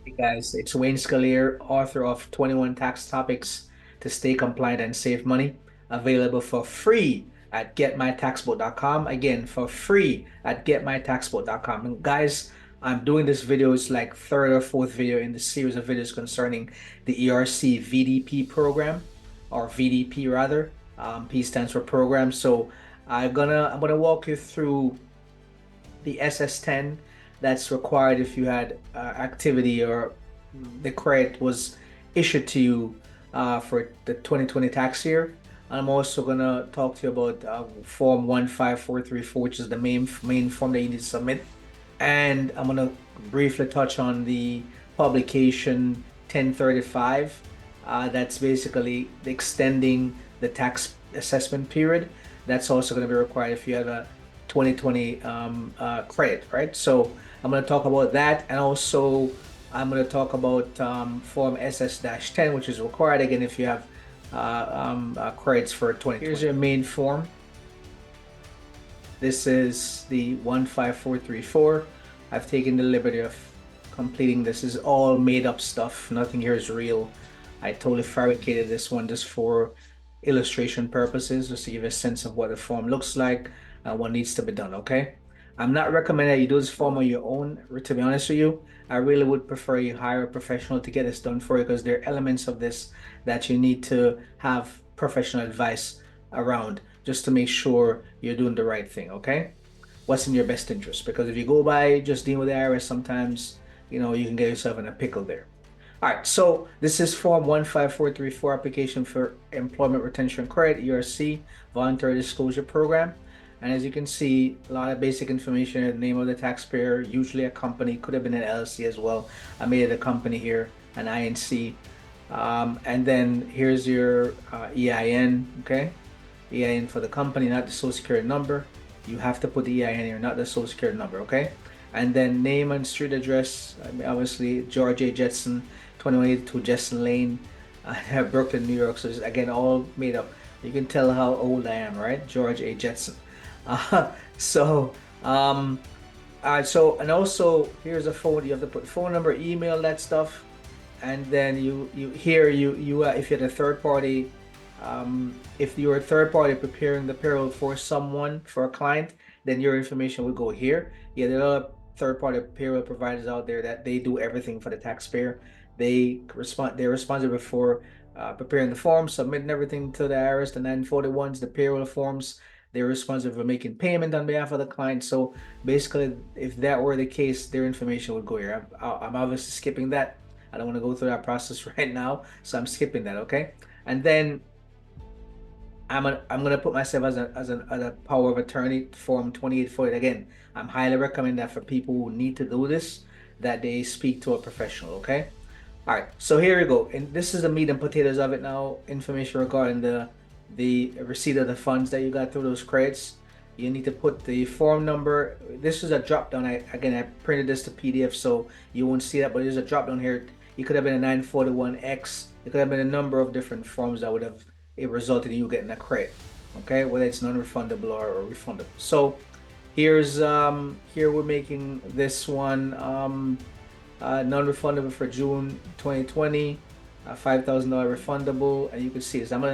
Hey guys, it's Wayne Scalier, author of 21 Tax Topics to Stay Compliant and Save Money, available for free at getmytaxbook.com. Again, for free at getmytaxbook.com. And guys, I'm doing this video, it's like third or fourth video in the series of videos concerning the ERC VDP program, or VDP rather. P stands for program. So I'm gonna walk you through the SS10 that's required if you had activity or the credit was issued to you for the 2020 tax year. And I'm also gonna talk to you about Form 15434, which is the main form that you need to submit. And I'm gonna briefly touch on the publication 1035. That's basically extending the tax assessment period. That's also going to be required if you have a 2020 credit, right? So I'm going to talk about that, and also I'm going to talk about Form SS-10, which is required again if you have credits for 2020. Here's your main form. This is the 15434. I've taken the liberty of completing this. This is all made up stuff. Nothing here is real. I totally fabricated this one just for illustration purposes, just to give a sense of what the form looks like and what needs to be done, okay? I'm not recommending that you do this form on your own, to be honest with you. I really would prefer you hire a professional to get this done for you, because there are elements of this that you need to have professional advice around just to make sure you're doing the right thing, okay? What's in your best interest? Because if you go by just dealing with the IRS, sometimes, you can get yourself in a pickle there. All right, so this is Form 15434, application for employment retention credit, ERC Voluntary Disclosure Program. And as you can see, a lot of basic information: the name of the taxpayer, usually a company, could have been an LLC as well. I made it a company here, an INC. And then here's your EIN, okay? EIN for the company, not the social security number. You have to put the EIN here, not the social security number, okay? And then name and street address, obviously George A. Jetson, 2182 Jetson Lane, Brooklyn, New York. So it's, again, all made up. You can tell how old I am, right? George A. Jetson. Uh, so, um, and also here's a phone. You have to put phone number, email, that stuff. And then if you're a third party, if you're a third party preparing the payroll for someone, for a client, then your information will go here. Yeah, there are third party payroll providers out there that they do everything for the taxpayer. They're responsible for preparing the forms, submitting everything to the IRS, the 941s, the payroll forms. They're responsible for making payment on behalf of the client. So basically, if that were the case, their information would go here. I'm obviously skipping that. I don't want to go through that process right now, so I'm skipping that, okay? And then I'm gonna put myself as a power of attorney, Form 2840. Again, I'm highly recommend that for people who need to do this, that they speak to a professional, okay? All right, so here we go. And this is the meat and potatoes of it now. Information regarding the receipt of the funds that you got through those credits. You need to put the form number. This is a drop down. I printed this to PDF so you won't see that, but there's a drop down here. It could have been a 941X. It could have been a number of different forms that would have it resulted in you getting a credit. Okay, whether it's non-refundable or refundable. So here we're making this one non-refundable for June 2020, $5,000 refundable, and you can see this. I'm not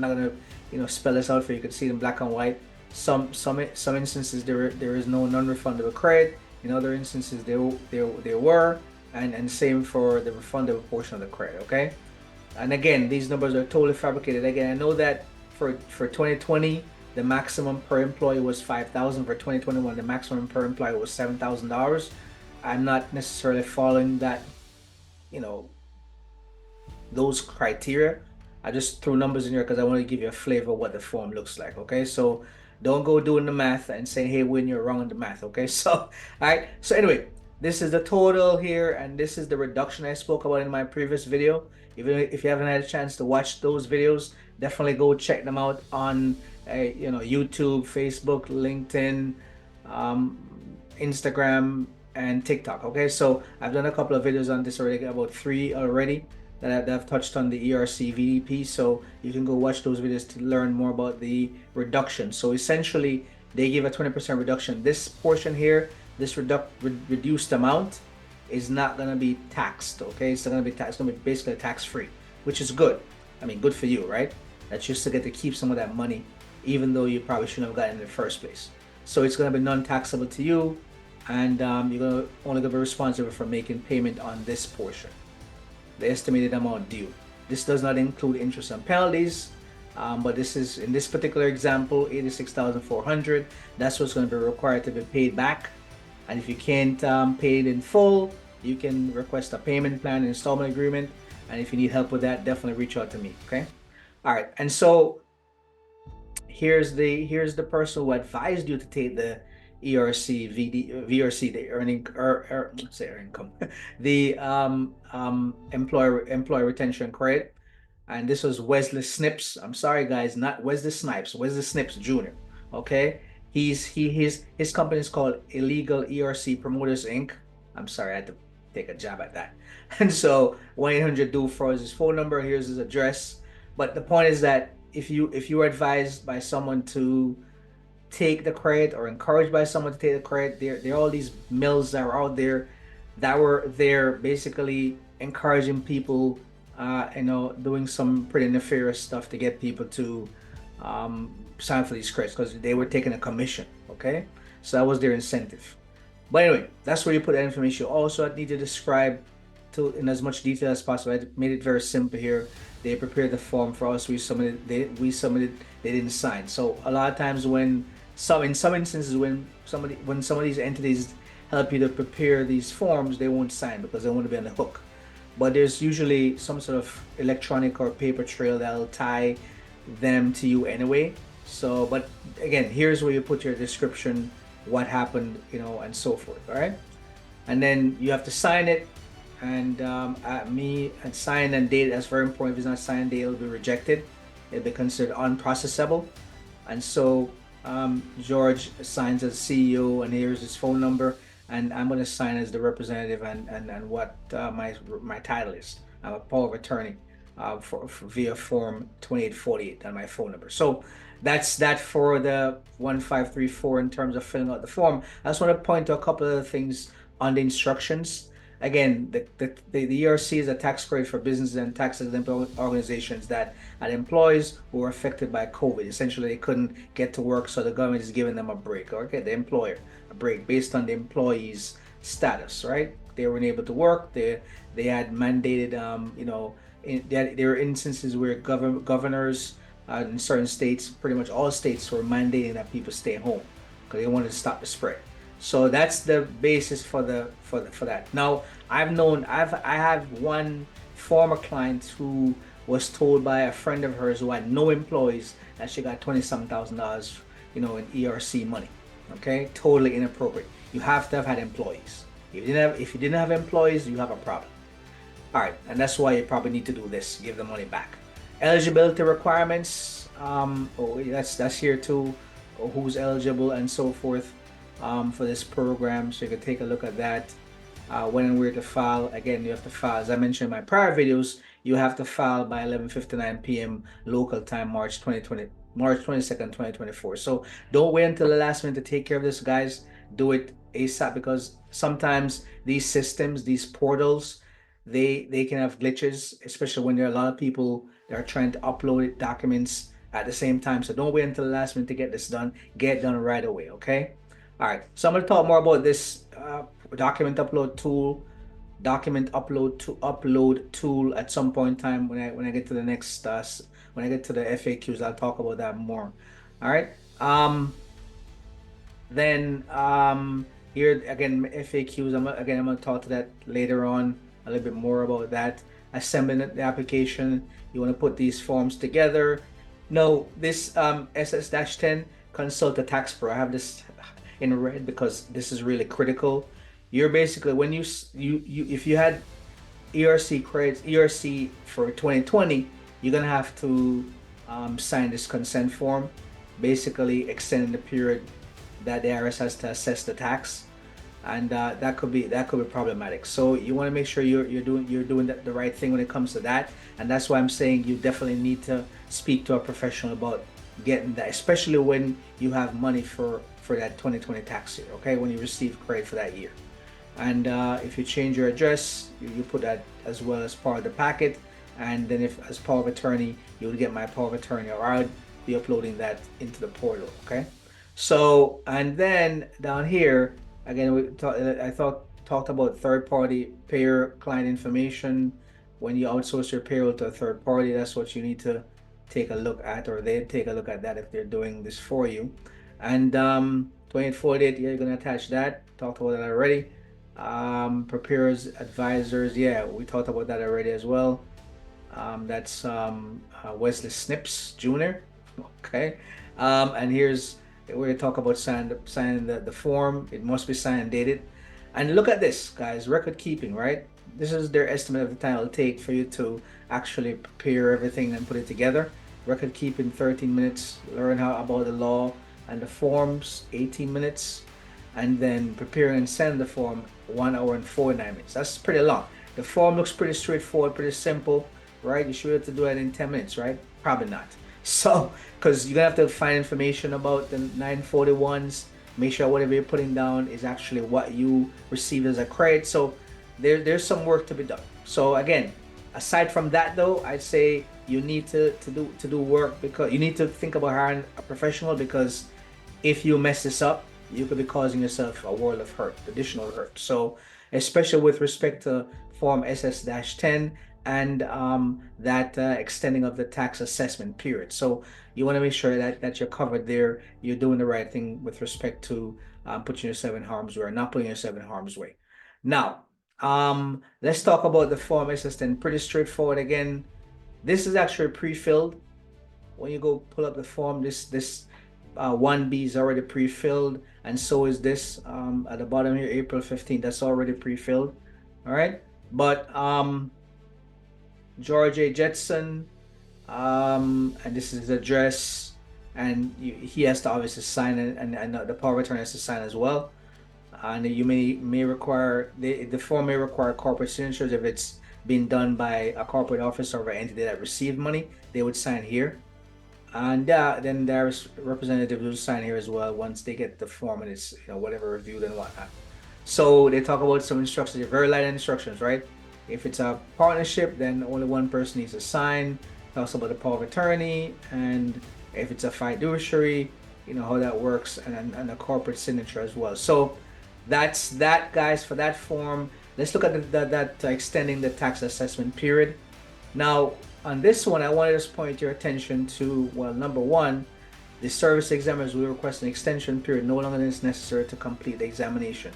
gonna spell this out for you. You can see it in black and white. Some instances there is no non-refundable credit. In other instances there were, and same for the refundable portion of the credit. Okay, and again, these numbers are totally fabricated. Again, I know that for 2020 the maximum per employee was 5,000. For 2021 the maximum per employee was $7,000. I'm not necessarily following that, those criteria. I just threw numbers in here because I want to give you a flavor of what the form looks like. Okay, so don't go doing the math and saying, hey, when you're wrong in the math. Okay, so all right, so anyway, this is the total here, and this is the reduction I spoke about in my previous video. Even if you haven't had a chance to watch those videos, definitely go check them out on YouTube, Facebook, LinkedIn, Instagram, and TikTok. Okay, so I've done a couple of videos on this already, about 3 already that I've touched on the ERC VDP, so you can go watch those videos to learn more about the reduction. So essentially they give a 20% reduction. This portion here, this reduced amount, is not going to be taxed. Okay, it's not going to be taxed. It's going to be basically tax free, which is good. I mean, good for you, right? That's just to get to keep some of that money, even though you probably shouldn't have gotten it in the first place. So it's going to be non-taxable to you, and you're going to only going to be responsible for making payment on this portion, the estimated amount due. This does not include interest and penalties, but this is, in this particular example, 86,400. That's what's going to be required to be paid back. And if you can't pay it in full, you can request a payment plan installment agreement. And if you need help with that, definitely reach out to me. Okay. All right. And so here's the person who advised you to take the ERC VRC, the earning income, the employee retention credit. And this was Wesley Snips. I'm sorry, guys, not Wesley Snipes. Wesley Snips Jr. Okay, his company is called Illegal ERC Promoters Inc. I'm sorry, I had to take a jab at that. And so 1-800-DO-FRAUD is his phone number. Here's his address. But the point is that if you are advised by someone to take the credit or encouraged by someone to take the credit, there are all these mills that are out there that were there basically encouraging people, doing some pretty nefarious stuff to get people to sign for these credits because they were taking a commission. Okay, so that was their incentive. But anyway, that's where you put that information. Also, I need to describe to in as much detail as possible. I made it very simple here. They prepared the form for us. We submitted. We submitted. They didn't sign. So a lot of times in some instances when some of these entities help you to prepare these forms, they won't sign because they want to be on the hook. But there's usually some sort of electronic or paper trail that'll tie them to you anyway. So, but again, here's where you put your description, what happened, and so forth. All right, and then you have to sign it, and and sign and date. That's very important. If it's not signed, date, it'll be rejected. It'll be considered unprocessable. And so George signs as CEO, and here's his phone number, and I'm going to sign as the representative, and what my title is. I'm a power of attorney for via form 2848 on my phone number. So that's that for the 1534 in terms of filling out the form. I just want to point to a couple of things on the instructions. Again, the ERC is a tax credit for businesses and tax-exempt organizations that had employees who were affected by COVID. Essentially, they couldn't get to work, so the government is giving them a break, okay, the employer a break based on the employee's status, right? They weren't able to work. They had mandated, there were instances where governors in certain states, pretty much all states, were mandating that people stay home because they wanted to stop the spread. So that's the basis for that. Now I have one former client who was told by a friend of hers who had no employees that she got $20-some thousand, in ERC money. Okay, totally inappropriate. You have to have had employees. If you didn't have employees, you have a problem. All right, and that's why you probably need to do this. Give the money back. Eligibility requirements. That's here too. Who's eligible and so forth. For this program, so you can take a look at that. When and where to file. Again, you have to file, as I mentioned in my prior videos, you have to file by 11:59 p.m. local time, March 22nd, 2024. So don't wait until the last minute to take care of this, guys. Do it ASAP, because sometimes these systems, these portals, they can have glitches, especially when there are a lot of people that are trying to upload documents at the same time. So don't wait until the last minute to get this done. Get it done right away, okay? All right, so I'm going to talk more about this document upload tool at some point in time when I get to the next when I get to the FAQs. I'll talk about that more. All right. Then here again, FAQs. I'm going to talk to that later on, a little bit more about that. Assembling the application. You want to put these forms together. No, this SS-10 consult a tax pro. I have this in red because this is really critical. You're basically, when you if you had ERC credits, ERC for 2020, you're gonna have to sign this consent form, basically extending the period that the IRS has to assess the tax, and that could be problematic. So you want to make sure you're doing the right thing when it comes to that, and that's why I'm saying you definitely need to speak to a professional about getting that, especially when you have money for that 2020 tax year, okay, when you receive credit for that year. And if you change your address, you put that as well as part of the packet. And then if as power of attorney, you would get my power of attorney, or I would be uploading that into the portal. Okay. So, and then down here, again, I talked about third party payer client information. When you outsource your payroll to a third party, that's what you need to take a look at, or they take a look at that if they're doing this for you. And 2848, yeah, you're going to attach that. Talked about that already. Preparers, advisors, yeah, we talked about that already as well. That's Wesley Snips Jr. Okay. And here's where you talk about signing the form. It must be signed and dated. And look at this, guys, record keeping, right? This is their estimate of the time it'll take for you to actually prepare everything and put it together. Record keeping 13 minutes, learn how about the law and the forms, 18 minutes, and then prepare and send the form 1 hour and 49 minutes. That's pretty long. The form looks pretty straightforward, pretty simple, right? You should be able to do it in 10 minutes, right? Probably not. So, because you're gonna have to find information about the 941s, make sure whatever you're putting down is actually what you receive as a credit. So there's some work to be done. So again, aside from that though, I'd say you need to do work, because you need to think about hiring a professional, because if you mess this up, you could be causing yourself a world of hurt, additional hurt. So, especially with respect to Form SS-10 and that extending of the tax assessment period. So, you want to make sure that you're covered there. You're doing the right thing with respect to putting yourself in harm's way, or not putting yourself in harm's way. Now, let's talk about the Form SS-10. Pretty straightforward again. This is actually pre-filled. When you go pull up the form, this 1B is already pre-filled, and so is this at the bottom here, April 15th. That's already pre-filled. All right. But George A. Jetson, and this is his address, and he has to obviously sign it, and the power of attorney has to sign as well. And you may require the form may require corporate signatures. If it's been done by a corporate officer or an entity that received money, they would sign here. And then there's representatives will sign here as well once they get the form and it's whatever reviewed and whatnot. So they talk about some instructions, very light instructions, right? If it's a partnership, then only one person needs to sign. Talks about the power of attorney, and if it's a fiduciary, how that works, and a corporate signature as well. So that's that, guys, for that form. Let's look at that extending the tax assessment period. Now, on this one, I wanted to point your attention to, well, number one, the service examiners will request an extension period no longer than is necessary to complete the examination.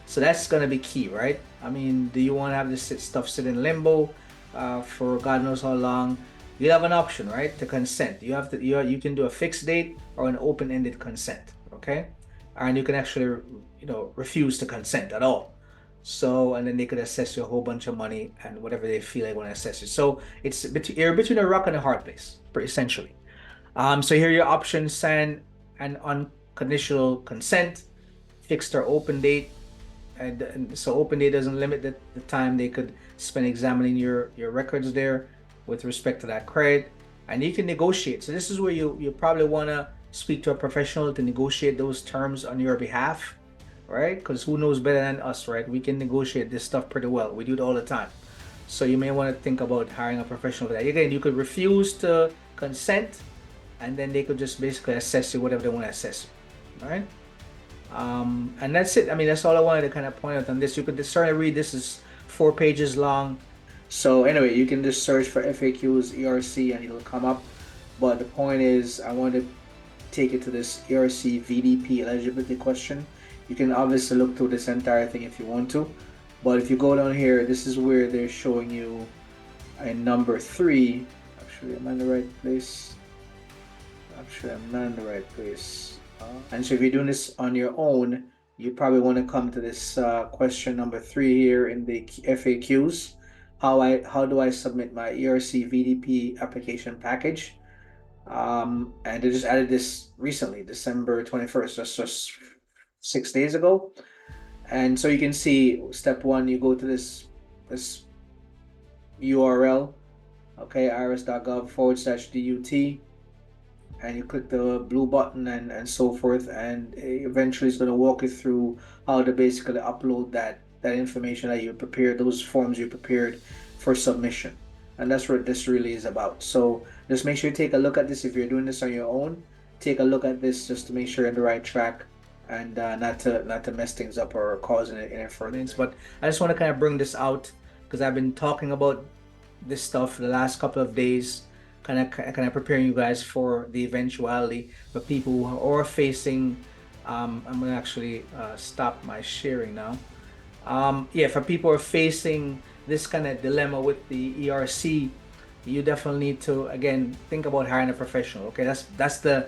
So that's going to be key, right? I mean, do you want to have this stuff sit in limbo for God knows how long? You have an option, right, to consent. You can do a fixed date or an open-ended consent, okay? And you can actually, refuse to consent at all. So, and then they could assess you a whole bunch of money and whatever they feel they want to assess you. So you're between a rock and a hard place, essentially. So here are your options: sign an unconditional consent, fixed or open date. And so open date doesn't limit the time they could spend examining your records there with respect to that credit. And you can negotiate. So this is where you probably want to speak to a professional to negotiate those terms on your behalf, right? Because who knows better than us, right? We can negotiate this stuff pretty well. We do it all the time. So you may want to think about hiring a professional for that. Again, you could refuse to consent, and then they could just basically assess you whatever they want to assess you, all right? And that's it. I mean, that's all I wanted to kind of point out on this. You could certainly read this, is 4 pages long. So anyway, you can just search for FAQs ERC and it'll come up. But the point is, I wanted to take it to this ERC VDP eligibility question. You can obviously look through this entire thing if you want to, but if you go down here, this is where they're showing you in number 3. Actually, I'm in the right place. And so if you're doing this on your own, you probably want to come to this question number 3 here in the FAQs. How do I submit my ERC VDP application package? And they just added this recently, December 21st, just 6 days ago. And so you can see step 1, you go to this URL, okay, irs.gov/DUT, and you click the blue button and so forth, and eventually it's going to walk you through how to basically upload that that information that you prepared, those forms you prepared for submission. And that's what this really is about. So just make sure you take a look at this. If you're doing this on your own, take a look at this just to make sure you're on the right track, and not to mess things up or cause any interference. But I just want to kind of bring this out because I've been talking about this stuff the last couple of days, kind of preparing you guys for the eventuality for people who are facing. I'm gonna actually stop my sharing now. Yeah, for people who are facing this kind of dilemma with the ERC, you definitely need to again think about hiring a professional. Okay, that's the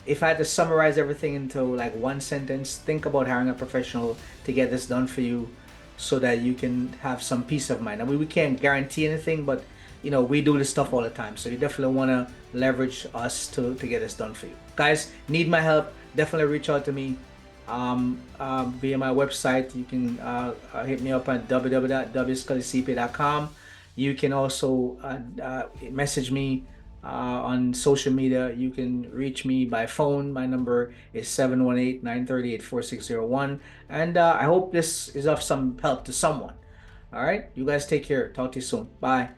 if I had to summarize everything into like one sentence, think about hiring a professional to get this done for you so that you can have some peace of mind. I mean, we can't guarantee anything, but we do this stuff all the time. So you definitely want to leverage us to get this done for you. Guys, need my help, definitely reach out to me via my website. You can hit me up at www.wscullycpa.com. You can also message me on social media. You can reach me by phone. My number is 718-938-4601. And I hope this is of some help to someone. All right. You guys take care. Talk to you soon. Bye.